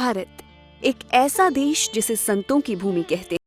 भारत एक ऐसा देश जिसे संतों की भूमि कहते हैं।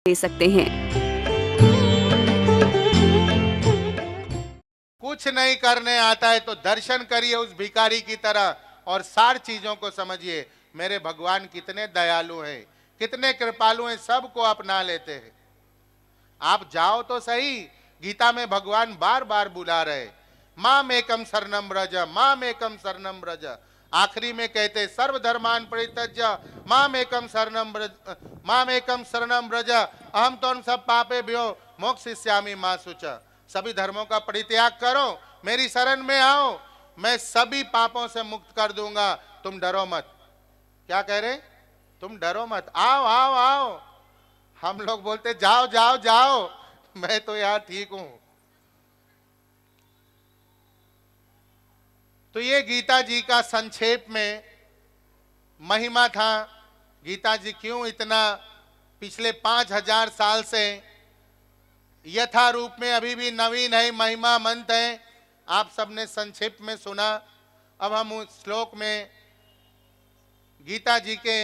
ले सकते हैं। कुछ नहीं करने आता है तो दर्शन करिए उस भिखारी की तरह और सारी चीजों को समझिए। मेरे भगवान कितने दयालु हैं, कितने कृपालु हैं, सबको अपना लेते हैं। आप जाओ तो सही। गीता में भगवान बार बार बुला रहे, माम एकम शरणम व्रज, माम एकम शरणम व्रज। आखिरी में कहते सर्वधर्मान परित्यज्य माम एकम शरणम व्रज, माम एकम शरणम व्रज अहम तो सब पापे भ्यो मोक्षयिष्यामि मा शुच। सभी धर्मों का परित्याग करो, मेरी शरण में आओ, मैं सभी पापों से मुक्त कर दूंगा, तुम डरो मत। क्या कह रहे? तुम डरो मत, आओ आओ आओ। हम लोग बोलते जाओ जाओ जाओ, मैं तो यार ठीक हूं। तो ये गीता जी का संक्षेप में महिमा था। गीता जी क्यों इतना पिछले 5000 साल से यथा रूप में अभी भी नवीन है, महिमा मंत्र है, आप सबने संक्षेप में सुना। अब हम उस श्लोक में, गीता जी के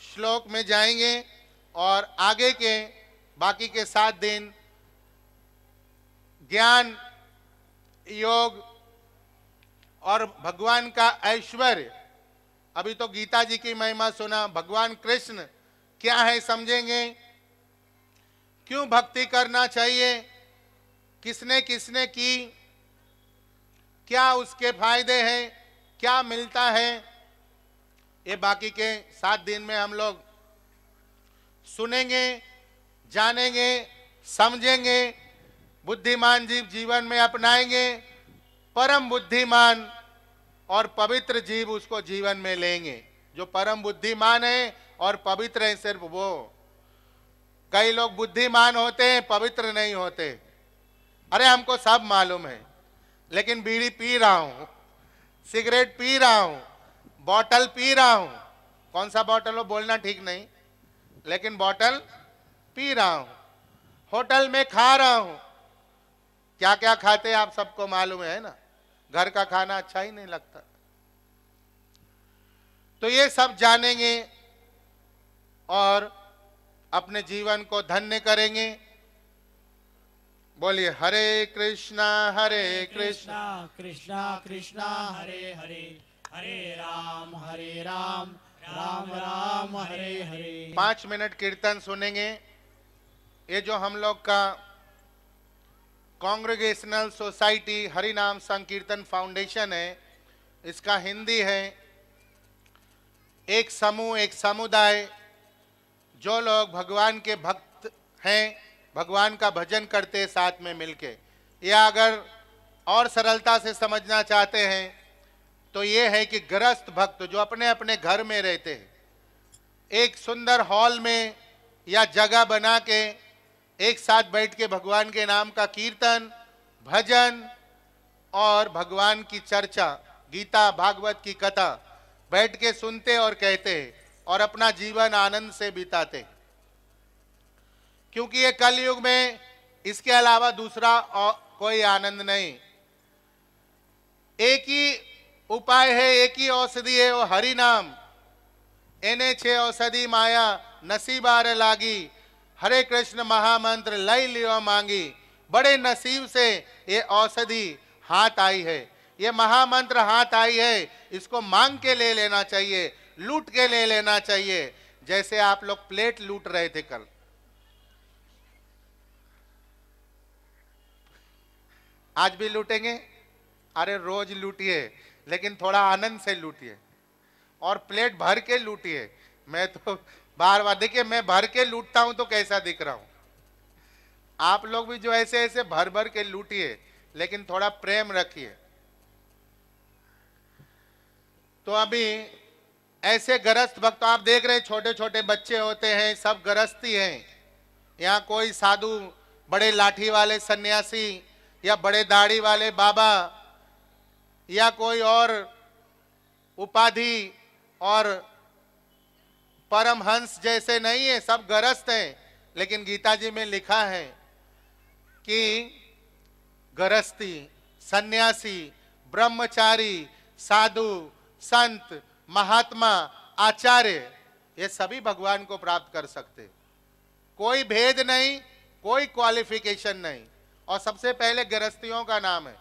श्लोक में जाएंगे और आगे के बाकी के 7 दिन ज्ञान, योग और भगवान का ऐश्वर्य। अभी तो गीता जी की महिमा सुना, भगवान कृष्ण क्या है समझेंगे, क्यों भक्ति करना चाहिए, किसने किसने की, क्या उसके फायदे हैं, क्या मिलता है, ये बाकी के 7 दिन में हम लोग सुनेंगे, जानेंगे, समझेंगे, बुद्धिमान जीव जीवन में अपनाएंगे, परम बुद्धिमान और पवित्र जीव उसको जीवन में लेंगे। जो परम बुद्धिमान है और पवित्र है सिर्फ वो। कई लोग बुद्धिमान होते हैं, पवित्र नहीं होते। अरे हमको सब मालूम है, लेकिन बीड़ी पी रहा हूं, सिगरेट पी रहा हूं, बॉटल पी रहा हूं। कौन सा बॉटल हो बोलना ठीक नहीं, लेकिन बॉटल पी रहा हूं, होटल में खा रहा हूं। क्या क्या खाते आप सबको मालूम है ना, घर का खाना अच्छा ही नहीं लगता। तो ये सब जानेंगे और अपने जीवन को धन्य करेंगे। बोलिए हरे कृष्णा कृष्णा कृष्णा कृष्णा हरे हरे, हरे राम राम राम हरे हरे। 5 मिनट कीर्तन सुनेंगे। ये जो हम लोग का कांग्रेगेशनल सोसाइटी हरिनाम संकीर्तन फाउंडेशन है, इसका हिंदी है, एक समूह, एक समुदाय जो लोग भगवान के भक्त हैं, भगवान का भजन करते हैं साथ में मिलके, या अगर और सरलता से समझना चाहते हैं तो ये है कि गृहस्थ भक्त जो अपने अपने घर में रहते हैं, एक सुंदर हॉल में या जगह बना के एक साथ बैठ के भगवान के नाम का कीर्तन, भजन और भगवान की चर्चा, गीता भागवत की कथा बैठ के सुनते और कहते हैं और अपना जीवन आनंद से बिताते। क्योंकि ये कलयुग में इसके अलावा दूसरा कोई आनंद नहीं। एक ही उपाय है, एक ही औषधि है, वो हरि नाम। एने छे औषधि माया नसीबार लागी, हरे कृष्ण महामंत्र लई लियो मांगी। बड़े नसीब से ये औषधि हाथ आई है, ये महामंत्र हाथ आई है, इसको मांग के ले लेना चाहिए, लूट के ले लेना चाहिए। जैसे आप लोग प्लेट लूट रहे थे कल, आज भी लूटेंगे? अरे रोज लूटिए, लेकिन थोड़ा आनंद से लूटिए और प्लेट भर के लूटिए। मैं तो बार बार, देखिए मैं भर के लूटता हूं तो कैसा दिख रहा हूं। आप लोग भी जो ऐसे ऐसे भर भर के लूटिए, लेकिन थोड़ा प्रेम रखिए। तो अभी ऐसे गृहस्थ भक्त आप देख रहे हैं, छोटे छोटे बच्चे होते हैं, सब गृहस्थी हैं। यहाँ कोई साधु, बड़े लाठी वाले सन्यासी या बड़े दाढ़ी वाले बाबा या कोई और उपाधि और परमहंस जैसे नहीं है, सब गृहस्थ हैं। लेकिन गीता जी में लिखा है कि गृहस्थी, सन्यासी, ब्रह्मचारी, साधु, संत, महात्मा, आचार्य, ये सभी भगवान को प्राप्त कर सकते। कोई भेद नहीं, कोई क्वालिफिकेशन नहीं। और सबसे पहले गृहस्थियों का नाम है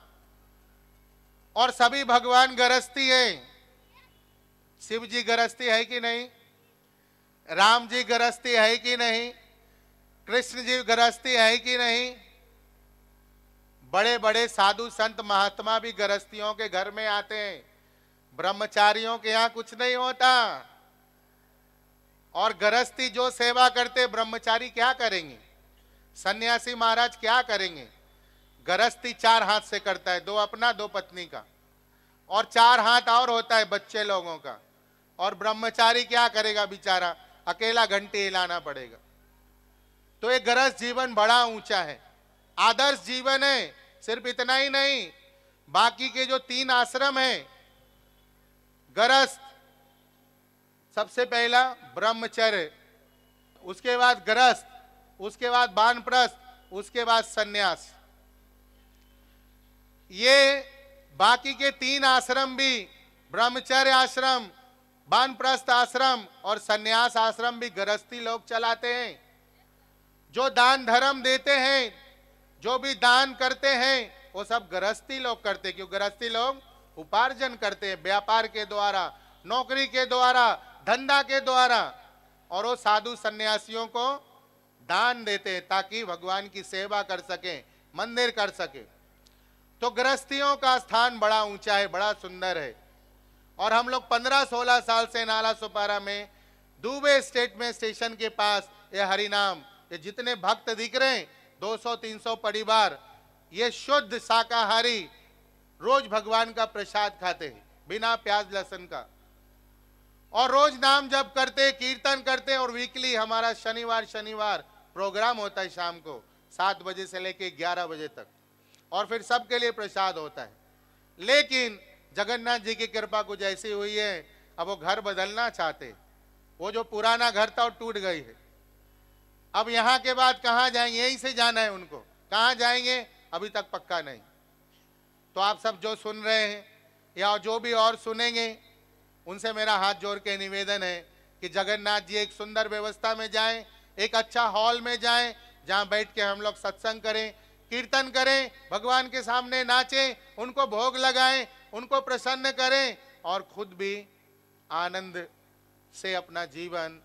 और सभी भगवान गृहस्थी है। शिव जी गृहस्थी है कि नहीं? राम जी गृहस्थी है कि नहीं? कृष्ण जी गृहस्थी है कि नहीं? बड़े बड़े साधु संत महात्मा भी गृहस्थियों के घर में आते हैं। ब्रह्मचारियों के यहाँ कुछ नहीं होता। और गृहस्थी जो सेवा करते, ब्रह्मचारी क्या करेंगे? सन्यासी महाराज क्या करेंगे? गृहस्थी 4 हाथ से करता है, 2 अपना 2 पत्नी का, और 4 हाथ और होता है बच्चे लोगों का। और ब्रह्मचारी क्या करेगा बेचारा? अकेला घंटी हिलाना पड़ेगा। तो ये गृहस्थ जीवन बड़ा ऊंचा है, आदर्श जीवन है। सिर्फ इतना ही नहीं, बाकी के जो 3 आश्रम हैं, गृहस्थ, सबसे पहला ब्रह्मचर्य, उसके बाद गृहस्थ, उसके बाद वानप्रस्थ, उसके बाद सन्यास। ये बाकी के 3 आश्रम भी, ब्रह्मचर्य आश्रम, वानप्रस्थ आश्रम और सन्यास आश्रम भी गृहस्थी लोग चलाते हैं। जो दान धर्म देते हैं, जो भी दान करते हैं, वो सब गृहस्थी लोग करते हैं। क्यों? गृहस्थी लोग उपार्जन करते हैं, व्यापार के द्वारा, नौकरी के द्वारा, धंधा के द्वारा। और वो साधु सन्यासियों को दान देते हैं ताकि भगवान की सेवा कर सके, मंदिर कर सके। तो गृहस्थियों का स्थान बड़ा ऊंचा है, बड़ा सुंदर है। और हम लोग 15-16 साल से नाला सुपारा में, दुबे स्टेट में स्टेशन के पास, ये हरिनाम, ये जितने भक्त दिख रहे हैं, 200-300 परिवार, ये शुद्ध शाकाहारी रोज भगवान का प्रसाद खाते हैं, बिना प्याज लहसुन का। और रोज नाम जप करते, कीर्तन करते। और वीकली हमारा शनिवार प्रोग्राम होता है शाम को 7 बजे से लेके 11 बजे तक, और फिर सबके लिए प्रसाद होता है। लेकिन जगन्नाथ जी की कृपा कुछ ऐसी हुई है, अब वो घर बदलना चाहते। वो जो पुराना घर था वो टूट गई है। अब यहाँ के बाद कहाँ जाएंगे? यहीं से जाना है उनको। कहाँ जाएंगे अभी तक पक्का नहीं। तो आप सब जो सुन रहे हैं या जो भी और सुनेंगे, उनसे मेरा हाथ जोड़ के निवेदन है कि जगन्नाथ जी एक सुंदर व्यवस्था में जाएं, एक अच्छा हॉल में जाएं, जहां बैठ के हम लोग सत्संग करें, कीर्तन करें, भगवान के सामने नाचें, उनको भोग लगाएं, उनको प्रसन्न करें और खुद भी आनंद से अपना जीवन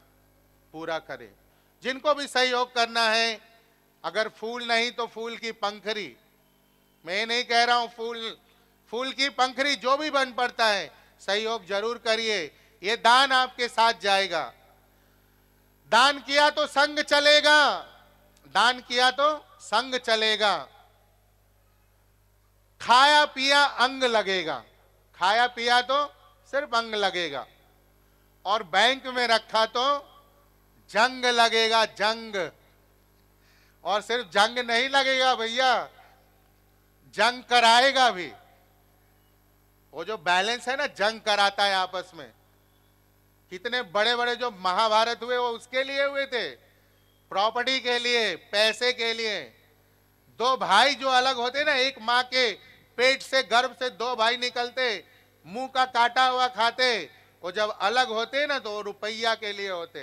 पूरा करें। जिनको भी सहयोग करना है, अगर फूल नहीं तो फूल की पंखरी, मैं नहीं कह रहा हूं फूल की पंखरी, जो भी बन पड़ता है, सहयोग जरूर करिए। ये दान आपके साथ जाएगा। दान किया तो संग चलेगा, दान किया तो संग चलेगा। खाया पिया अंग लगेगा, खाया पिया तो सिर्फ अंग लगेगा। और बैंक में रखा तो जंग लगेगा, जंग। और सिर्फ जंग नहीं लगेगा भैया, जंग कराएगा भी। वो जो बैलेंस है ना, जंग कराता है आपस में। कितने बड़े बड़े जो महाभारत हुए वो उसके लिए हुए थे, प्रॉपर्टी के लिए, पैसे के लिए। दो भाई जो अलग होते ना, एक माँ के पेट से, गर्भ से दो भाई निकलते, मुंह का काटा हुआ खाते, वो जब अलग होते ना तो वो रुपया के लिए होते,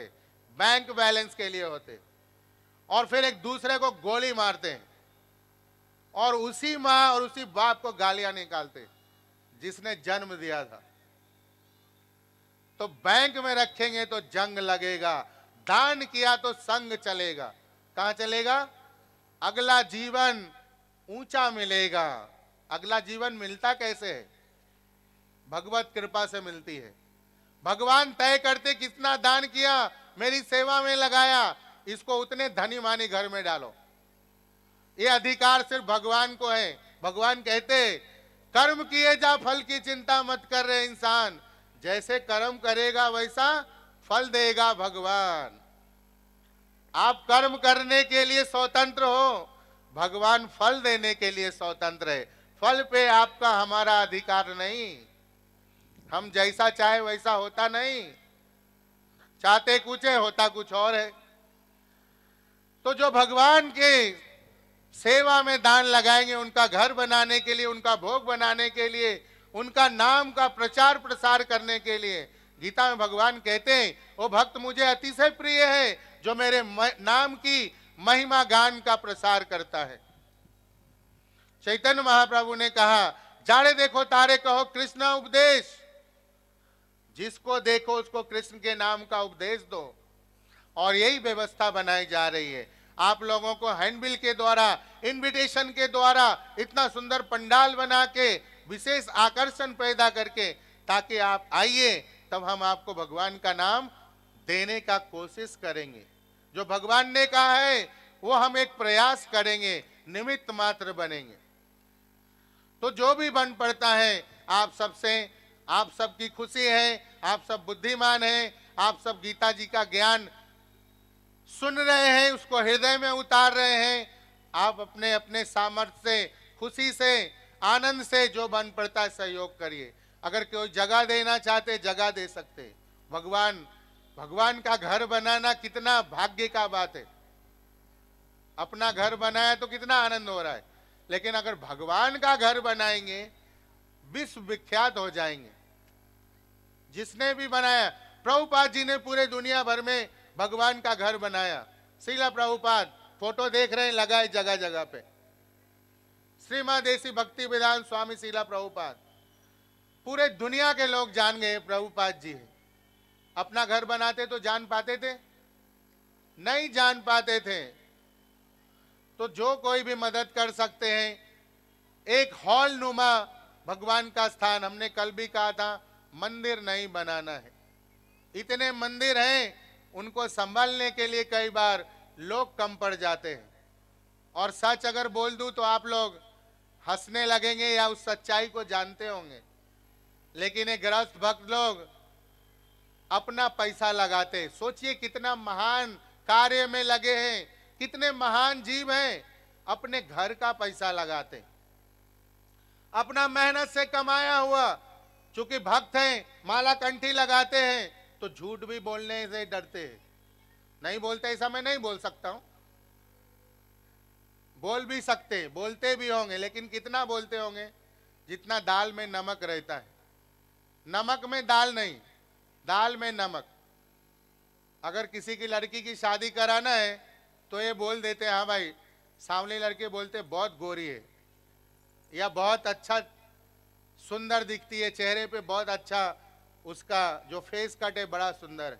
बैंक बैलेंस के लिए होते। और फिर एक दूसरे को गोली मारते हैं और उसी माँ और उसी बाप को गालियां निकालते जिसने जन्म दिया था। तो बैंक में रखेंगे तो जंग लगेगा, दान किया तो संग चलेगा। कहां चलेगा? अगला जीवन ऊंचा मिलेगा। अगला जीवन मिलता कैसे है? भगवत कृपा से मिलती है। भगवान तय करते कितना दान किया, मेरी सेवा में लगाया, इसको उतने धनी मानी घर में डालो। ये अधिकार सिर्फ भगवान को है। भगवान कहते कर्म किए जा, फल की चिंता मत कर रहे इंसान, जैसे कर्म करेगा वैसा फल देगा भगवान। आप कर्म करने के लिए स्वतंत्र हो, भगवान फल देने के लिए स्वतंत्र है। फल पे आपका हमारा अधिकार नहीं। हम जैसा चाहे वैसा होता नहीं, चाहते कुछ है होता कुछ और है। तो जो भगवान के सेवा में दान लगाएंगे, उनका घर बनाने के लिए, उनका भोग बनाने के लिए, उनका नाम का प्रचार प्रसार करने के लिए, गीता में भगवान कहते हैं वो भक्त मुझे अतिशय प्रिय है जो मेरे नाम की महिमा गान का प्रसार करता है। चैतन्य महाप्रभु ने कहा, जाड़े देखो तारे कहो कृष्ण उपदेश। जिसको देखो उसको कृष्ण के नाम का उपदेश दो। और यही व्यवस्था बनाई जा रही है। आप लोगों को हैंडबिल के द्वारा, इनविटेशन के द्वारा इतना सुंदर पंडाल बना के, विशेष आकर्षण पैदा करके, ताकि आप आइए, तब हम आपको भगवान का नाम देने का कोशिश करेंगे। जो भगवान ने कहा है वो हम एक प्रयास करेंगे, निमित्त मात्र बनेंगे। तो जो भी बन पड़ता है आप सबसे, आप सबकी खुशी है, आप सब बुद्धिमान हैं, आप सब गीता जी का ज्ञान सुन रहे हैं, उसको हृदय में उतार रहे हैं। आप अपने अपने सामर्थ्य से, खुशी से, आनंद से जो बन पड़ता है सहयोग करिए। अगर कोई जगह देना चाहते जगह दे सकते। भगवान का घर बनाना कितना भाग्य का बात है। अपना घर बनाया तो कितना आनंद हो रहा है, लेकिन अगर भगवान का घर बनाएंगे विश्व विख्यात हो जाएंगे। जिसने भी बनाया, प्रभुपाद जी ने पूरे दुनिया भर में भगवान का घर बनाया। श्रीला प्रभुपाद फोटो देख रहे हैं लगाए जगह जगह पे। श्रीमदेशी भक्ति वेदांत स्वामी श्रीला प्रभुपाद, पूरे दुनिया के लोग जान गए प्रभुपाद जी है। अपना घर बनाते तो जान पाते थे? नहीं जान पाते थे। तो जो कोई भी मदद कर सकते हैं, एक हॉल नुमा भगवान का स्थान, हमने कल भी कहा था, मंदिर नहीं बनाना है। इतने मंदिर हैं, उनको संभालने के लिए कई बार लोग कम पड़ जाते हैं। और सच अगर बोल दूं तो आप लोग हंसने लगेंगे या उस सच्चाई को जानते होंगे, लेकिन ये गृहस्थ भक्त लोग अपना पैसा लगाते। सोचिए कितना महान कार्य में लगे हैं, कितने महान जीव हैं, अपने घर का पैसा लगाते, अपना मेहनत से कमाया हुआ। चूंकि भक्त हैं, माला कंठी लगाते हैं, तो झूठ भी बोलने से डरते हैं। नहीं बोलते ऐसा मैं नहीं बोल सकता हूं, बोल भी सकते, बोलते भी होंगे, लेकिन कितना बोलते होंगे? जितना दाल में नमक रहता है। नमक में दाल नहीं, दाल में नमक। अगर किसी की लड़की की शादी कराना है तो ये बोल देते, हाँ भाई, सांवली लड़के बोलते बहुत गोरी है, या बहुत अच्छा सुंदर दिखती है, चेहरे पे बहुत अच्छा उसका जो फेस कट है बड़ा सुंदर है।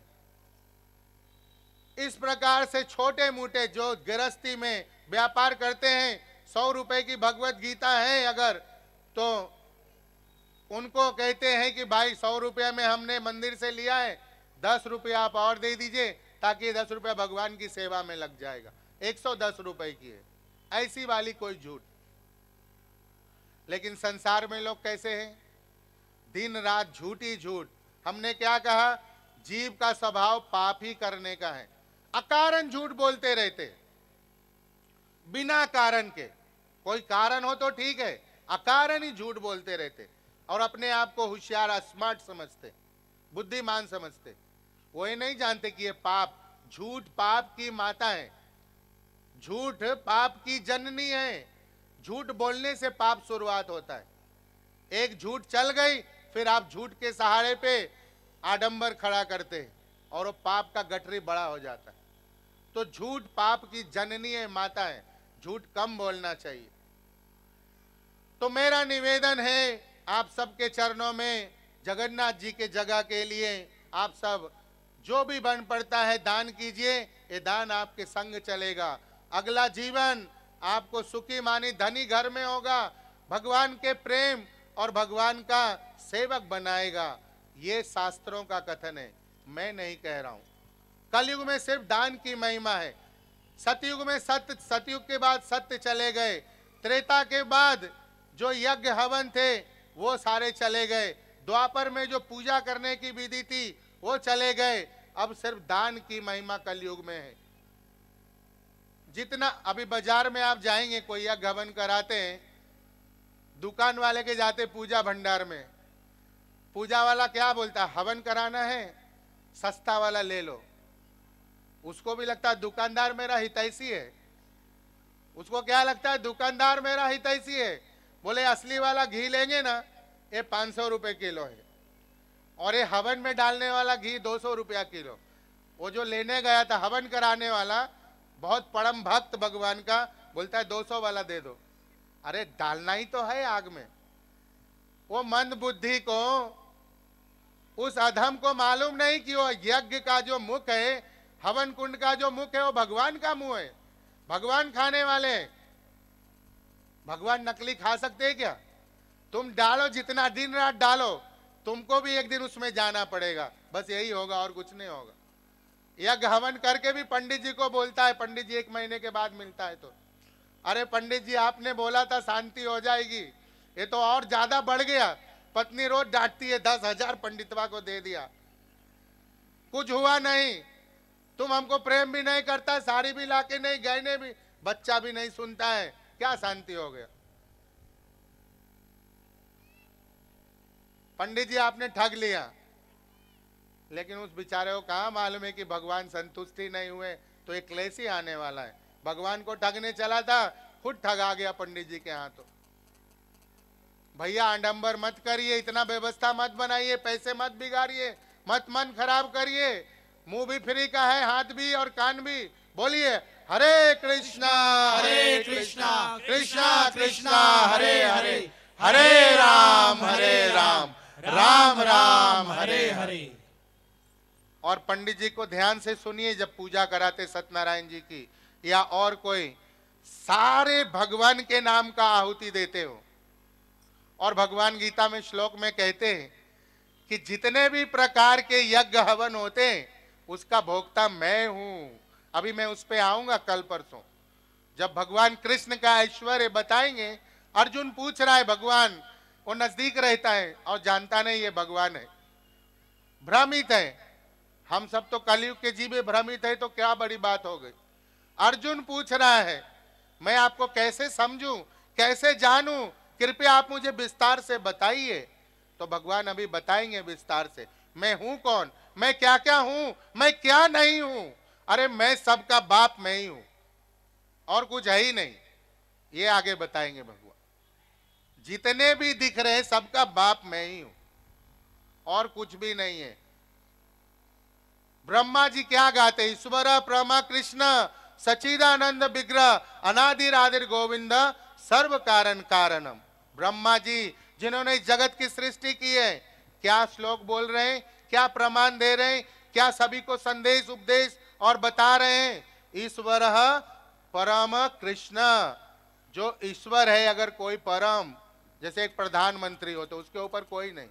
इस प्रकार से छोटे मोटे जो गृहस्थी में व्यापार करते हैं, 100 रुपए की भगवत गीता है अगर, तो उनको कहते हैं कि भाई 100 रुपया में हमने मंदिर से लिया है, 10 रुपया आप और दे दीजिए ताकि 10 रुपया भगवान की सेवा में लग जाएगा। 110 रुपए की है, ऐसी वाली कोई झूठ। लेकिन संसार में लोग कैसे हैं? दिन रात झूठ ही झूठ। हमने क्या कहा? जीव का स्वभाव पाप ही करने का है। अकारण झूठ बोलते रहते, बिना कारण के। कोई कारण हो तो ठीक है, अकारण ही झूठ बोलते रहते और अपने आप को होशियार, स्मार्ट समझते, बुद्धिमान समझते। वो ये नहीं जानते कि ये पाप, झूठ पाप की माता है, झूठ पाप की जननी है। झूठ बोलने से पाप शुरुआत होता है। एक झूठ चल गई, फिर आप झूठ के सहारे पे आडंबर खड़ा करते हैं और वो पाप का गठरी बड़ा हो जाता है। तो झूठ पाप की जननी है, माता है। झूठ कम बोलना चाहिए। तो मेरा निवेदन है आप सबके चरणों में, जगन्नाथ जी के जगह के लिए आप सब जो भी बन पड़ता है दान कीजिए। ये दान आपके संग चलेगा। अगला जीवन आपको सुखी मानी धनी घर में होगा, भगवान के प्रेम और भगवान का सेवक बनाएगा। ये शास्त्रों का कथन है, मैं नहीं कह रहा हूं। कलयुग में सिर्फ दान की महिमा है। सतयुग में सत्य, सतयुग के बाद सत्य चले गए। त्रेता के बाद जो यज्ञ हवन थे वो सारे चले गए। द्वापर में जो पूजा करने की विधि थी वो चले गए। अब सिर्फ दान की महिमा कलयुग में है। जितना अभी बाजार में आप जाएंगे, कोई यज्ञ हवन कराते हैं, दुकान वाले के जाते पूजा भंडार में, पूजा वाला क्या बोलता है? हवन कराना है, सस्ता वाला ले लो। उसको भी लगता है दुकानदार मेरा हितैषी है। उसको क्या लगता है? दुकानदार मेरा हितैषी है। बोले असली वाला घी लेंगे ना, ये 500 रुपए किलो है, और ये हवन में डालने वाला घी 200 रुपया किलो। वो जो लेने गया था हवन कराने वाला, बहुत परम भक्त भगवान का, बोलता है 200 वाला दे दो। अरे डालना ही तो है आग में। वो मंद बुद्धि को, उस अधम को मालूम नहीं कि वो यज्ञ का जो मुख है, हवन कुंड का जो मुख है, वो भगवान का मुंह है। भगवान खाने वाले। भगवान नकली खा सकते हैं क्या? तुम डालो, जितना दिन रात डालो, तुमको भी एक दिन उसमें जाना पड़ेगा। बस यही होगा और कुछ नहीं होगा। यज्ञ हवन करके भी पंडित जी को बोलता है, पंडित जी 1 महीने के बाद मिलता है तो, अरे पंडित जी आपने बोला था शांति हो जाएगी, ये तो और ज्यादा बढ़ गया। पत्नी रोज डांटती है, 10,000 पंडितवा को दे दिया, कुछ हुआ नहीं। तुम हमको प्रेम भी नहीं करता, साड़ी भी लाके नहीं, गहने भी, बच्चा भी नहीं सुनता है, क्या शांति हो गया? पंडित जी आपने ठग लिया। लेकिन उस बेचारे को कहाँ मालूम है कि भगवान संतुष्टि नहीं हुए तो एक क्लेश ही आने वाला है। भगवान को ठगने चला था, खुद ठगा गया पंडित जी के हाथों। भैया आडंबर मत करिए, इतना व्यवस्था मत बनाइए, पैसे मत बिगाड़िए, मत मन खराब करिए। मुंह भी फ्री का है, हाथ भी और कान भी। बोलिए हरे कृष्णा हरे कृष्णा कृष्णा कृष्णा हरे हरे, हरे राम राम राम हरे हरे। और पंडित जी को ध्यान से सुनिए, जब पूजा कराते सत्यनारायण जी की या और कोई, सारे भगवान के नाम का आहुति देते हो। और भगवान गीता में श्लोक में कहते हैं कि जितने भी प्रकार के यज्ञ हवन होते हैं उसका भोक्ता मैं हूं। अभी मैं उस पे आऊंगा कल परसों, जब भगवान कृष्ण का ऐश्वर्य बताएंगे। अर्जुन पूछ रहा है भगवान, वो नजदीक रहता है और जानता नहीं ये भगवान है, भ्रमित है। हम सब तो कलयुग के जीवे भ्रमित है, तो क्या बड़ी बात हो गई। अर्जुन पूछ रहा है मैं आपको कैसे समझूं, कैसे जानूं, कृपया आप मुझे विस्तार से बताइए। तो भगवान अभी बताएंगे विस्तार से, मैं हूं कौन, मैं क्या क्या हूं, मैं क्या नहीं हूं। अरे मैं सबका बाप मैं ही हूं, और कुछ है ही नहीं। ये आगे बताएंगे भगवान। जितने भी दिख रहे हैं सबका बाप मैं ही हूं, और कुछ भी नहीं है। ब्रह्मा जी क्या गाते, ईश्वर प्रमा कृष्ण सचिदानंद विग्रह अनादिरादिर गोविंद सर्व कारण कारणम। ब्रह्मा जी जिन्होंने जगत की सृष्टि की है, क्या श्लोक बोल रहे हैं, क्या प्रमाण दे रहे हैं, क्या सभी को संदेश उपदेश और बता रहे हैं। ईश्वर परम कृष्ण, जो ईश्वर है, अगर कोई परम, जैसे एक प्रधानमंत्री हो तो उसके ऊपर कोई नहीं।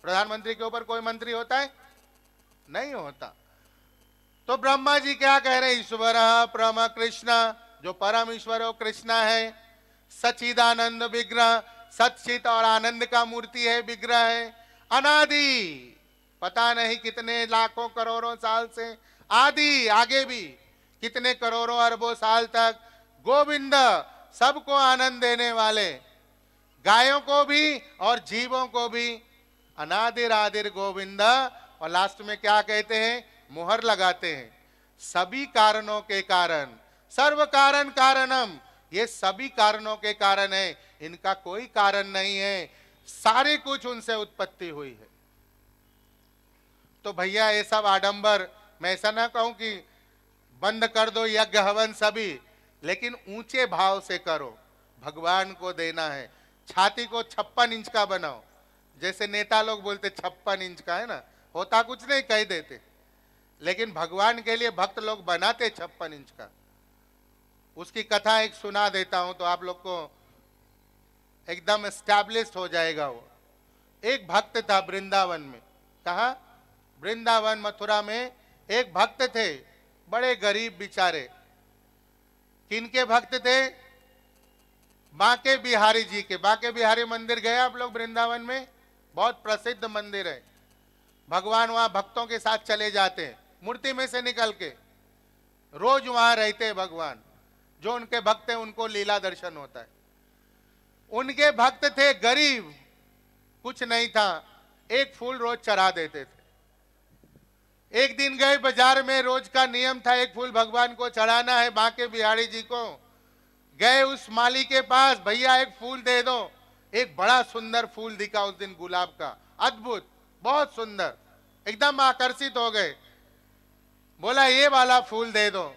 प्रधानमंत्री के ऊपर कोई मंत्री होता है? नहीं होता। तो ब्रह्मा जी क्या कह रहे हैं? ईश्वर परम कृष्ण, जो परम ईश्वर हो कृष्णा है, सच्चिदानंद विग्रह, सच्चित और आनंद का मूर्ति है, विग्रह है, अनादि, पता नहीं कितने लाखों करोड़ों साल से, आदि आगे भी कितने करोड़ों अरबों साल तक, गोविंद, सबको आनंद देने वाले, गायों को भी और जीवों को भी, अनादिर आदिर गोविंद। और लास्ट में क्या कहते हैं? मुहर लगाते हैं, सभी कारणों के कारण, सर्व कारण कारणम, ये सभी कारणों के कारण है, इनका कोई कारण नहीं है, सारे कुछ उनसे उत्पत्ति हुई है। तो भैया ये सब आडंबर, मैं ऐसा ना कहूं कि बंद कर दो यज्ञ हवन सभी, लेकिन ऊंचे भाव से करो, भगवान को देना है। छाती को 56 इंच का बनाओ, जैसे नेता लोग बोलते 56 इंच का है ना, होता कुछ नहीं, कह देते, लेकिन भगवान के लिए भक्त लोग बनाते 56 इंच का। उसकी कथा एक सुना देता हूं तो आप लोग को एकदम एस्टैब्लिश्ड हो जाएगा। वो एक भक्त था वृंदावन में, कहा? वृंदावन मथुरा में एक भक्त थे, बड़े गरीब बिचारे। किनके भक्त थे? बांके बिहारी जी के। बांके बिहारी मंदिर गए आप लोग? वृंदावन में बहुत प्रसिद्ध मंदिर है, भगवान वहां भक्तों के साथ चले जाते हैं, मूर्ति में से निकल के, रोज वहां रहते हैं भगवान। जो उनके भक्त हैं उनको लीला दर्शन होता है। उनके भक्त थे गरीब, कुछ नहीं था, एक फूल रोज चढ़ा देते थे। एक दिन गए बाजार में, रोज का नियम था एक फूल भगवान को चढ़ाना है, बांके बिहारी जी को। गए उस माली के पास, भैया एक फूल दे दो। एक बड़ा सुंदर फूल दिखा उस दिन, गुलाब का, अद्भुत, बहुत सुंदर, एकदम आकर्षित हो गए। बोला ये वाला फूल दे दो।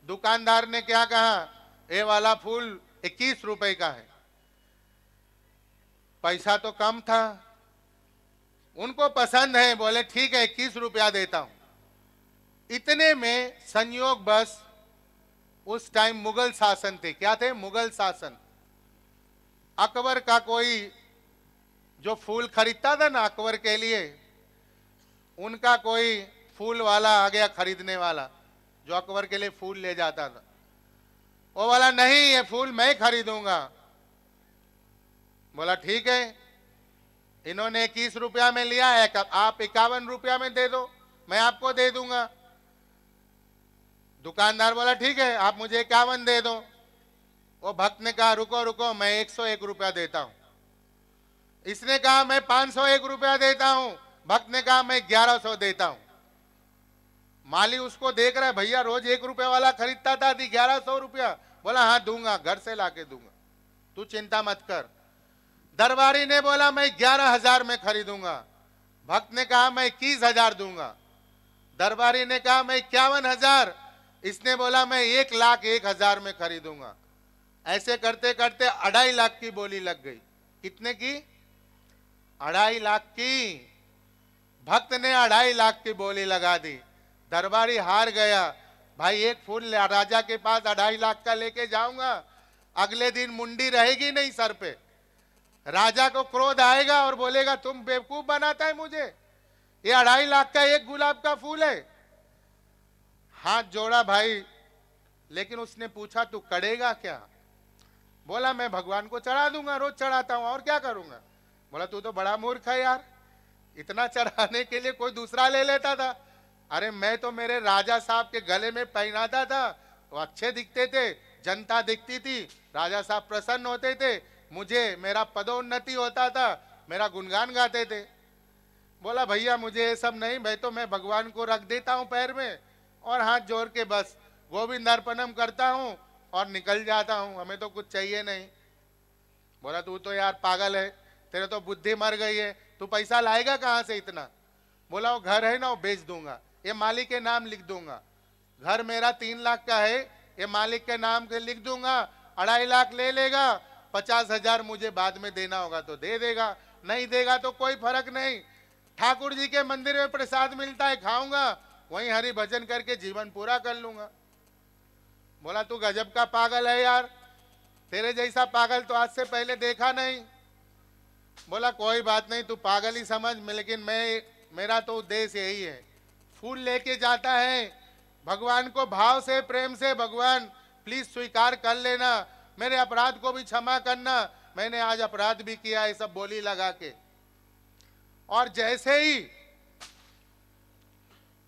दुकानदार ने क्या कहा? ये वाला फूल 21 रुपए का है। पैसा तो कम था, उनको पसंद है, बोले ठीक है 21 रुपया देता हूं। इतने में संयोग बस उस टाइम मुगल शासन थे। क्या थे? मुगल शासन। अकबर का कोई जो फूल खरीदता था ना अकबर के लिए, उनका कोई फूल वाला आ गया खरीदने वाला, जो अकबर के लिए फूल ले जाता था। वो वाला नहीं, ये फूल मैं खरीदूंगा। बोला ठीक है। इन्होंने 21 रुपया में लिया है, आप 51 रुपया में दे दो, मैं आपको दे दूंगा। दुकानदार बोला ठीक है, आप मुझे 51 दे दो। वो भक्त ने कहा रुको रुको, मैं 101 रुपया देता हूं। इसने कहा मैं 501 रुपया देता हूं। भक्त ने कहा मैं 1100 देता हूं। माली उसको देख रहा है, भैया रोज 1 रुपया वाला खरीदता था, 1100 रुपया। बोला हाँ दूंगा, घर से लाके दूंगा, तू चिंता मत कर। दरबारी ने बोला मैं 11,000 में खरीदूंगा। भक्त ने कहा मैं 21,000 दूंगा। दरबारी ने कहा मैं 51,000। इसने बोला मैं 1,01,000 में खरीदूंगा। ऐसे करते करते 2.5 लाख की बोली लग गई। कितने की? 2.5 लाख की। भक्त ने 2.5 लाख की बोली लगा दी। दरबारी हार गया। भाई एक फूल राजा के पास 2.5 लाख का लेके जाऊंगा, अगले दिन मुंडी रहेगी नहीं सर पे। राजा को क्रोध आएगा और बोलेगा तुम बेवकूफ बनाता है मुझे, ये 2.5 लाख का एक गुलाब का फूल है। हाथ जोड़ा भाई, लेकिन उसने पूछा तू करेगा क्या? बोला मैं भगवान को चढ़ा दूंगा, रोज चढ़ाता हूं, और क्या करूंगा। बोला तू तो बड़ा मूर्ख है यार, इतना चढ़ाने के लिए कोई दूसरा ले लेता था। अरे मैं तो मेरे राजा साहब के गले में पहनाता था, वो अच्छे दिखते थे, जनता दिखती थी, राजा साहब प्रसन्न होते थे, मुझे मेरा पदोन्नति होता था, मेरा गुणगान गाते थे। बोला भैया मुझे ये सब नहीं, मैं भगवान को रख देता हूँ पैर में और हाथ जोड़ के बस गोविंद अर्पणम करता हूँ और निकल जाता हूँ, हमें तो कुछ चाहिए नहीं। बोला तू तो यार पागल है, तेरे तो बुद्धि मर गई है, तू पैसा लाएगा कहाँ से इतना। बोला वो घर है ना, वो बेच दूंगा, ये मालिक के नाम लिख दूंगा। घर मेरा 3 लाख का है, ये मालिक के नाम के लिख दूंगा, 2.5 लाख ले लेगा, 50,000 मुझे बाद में देना होगा तो दे देगा, नहीं देगा तो कोई फर्क नहीं। ठाकुर जी के मंदिर में प्रसाद मिलता है, खाऊंगा, वहीं हरि भजन करके जीवन पूरा कर लूंगा। बोला तू गजब का पागल है यार, तेरे जैसा पागल तो आज से पहले देखा नहीं। बोला कोई बात नहीं, तू पागल ही समझ, लेकिन मेरा तो उद्देश्य यही है। फूल लेके जाता है, भगवान को भाव से प्रेम से, भगवान प्लीज स्वीकार कर लेना, मेरे अपराध को भी क्षमा करना, मैंने आज अपराध भी किया, ये सब बोली लगा के। और जैसे ही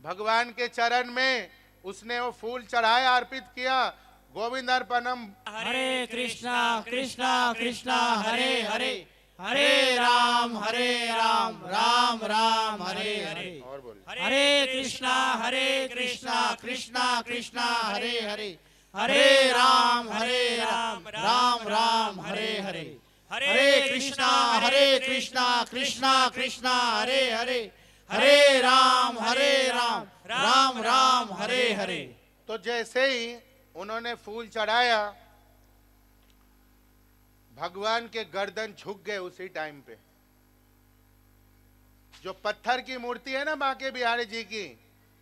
भगवान के चरण में उसने वो फूल चढ़ाया, अर्पित किया, गोविंद अर्पणम, हरे कृष्णा कृष्णा कृष्णा हरे हरे, हरे राम राम राम हरे हरे, और बोले हरे कृष्णा कृष्णा कृष्णा हरे हरे, हरे राम राम राम हरे हरे, हरे कृष्णा कृष्णा कृष्णा हरे हरे, हरे राम राम राम हरे हरे। तो जैसे ही उन्होंने फूल चढ़ाया, भगवान के गर्दन झुक गए उसी टाइम पे। जो पत्थर की मूर्ति है ना बांके बिहारी जी की,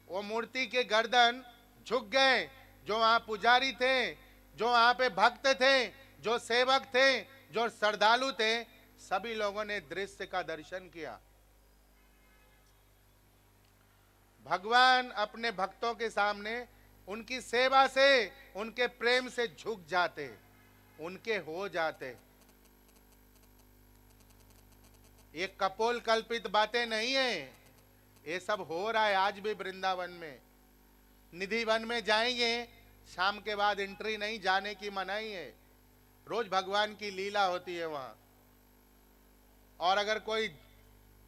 वो मूर्ति के गर्दन झुक गए। जो वहां पुजारी थे, जो वहां पे भक्त थे, जो सेवक थे, जो श्रद्धालु थे, सभी लोगों ने दृश्य का दर्शन किया। भगवान अपने भक्तों के सामने उनकी सेवा से, उनके प्रेम से झुक जाते, उनके हो जाते। ये कपोल कल्पित बातें नहीं है, ये सब हो रहा है आज भी वृंदावन में। निधि वन में जाएंगे, शाम के बाद एंट्री नहीं, जाने की मनाही है। रोज भगवान की लीला होती है वहां। और अगर कोई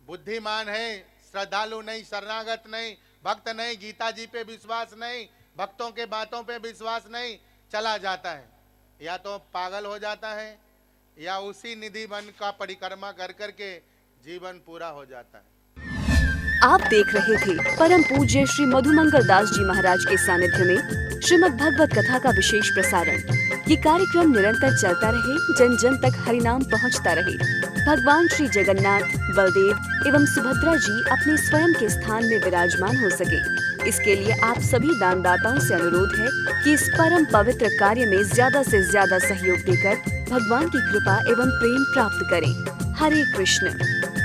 बुद्धिमान है, श्रद्धालु नहीं, शरणागत नहीं, भक्त नहीं, गीता जी पे विश्वास नहीं, भक्तों के बातों पे विश्वास नहीं, चला जाता है, या तो पागल हो जाता है, या उसी निधि वन का परिक्रमा कर करके जीवन पूरा हो जाता है। आप देख रहे थे परम पूज्य श्री मधुमंगल दास जी महाराज के सानिध्य में श्रीमद् भगवत कथा का विशेष प्रसारण। ये कार्यक्रम निरंतर चलता रहे, जन जन तक हरिनाम पहुंचता रहे। भगवान श्री जगन्नाथ, बलदेव एवं सुभद्रा जी अपने स्वयं के स्थान में विराजमान हो सके, इसके लिए आप सभी दानदाताओं से अनुरोध है कि इस परम पवित्र कार्य में ज्यादा से ज्यादा सहयोग देकर भगवान की कृपा एवं प्रेम प्राप्त करें। हरे कृष्ण।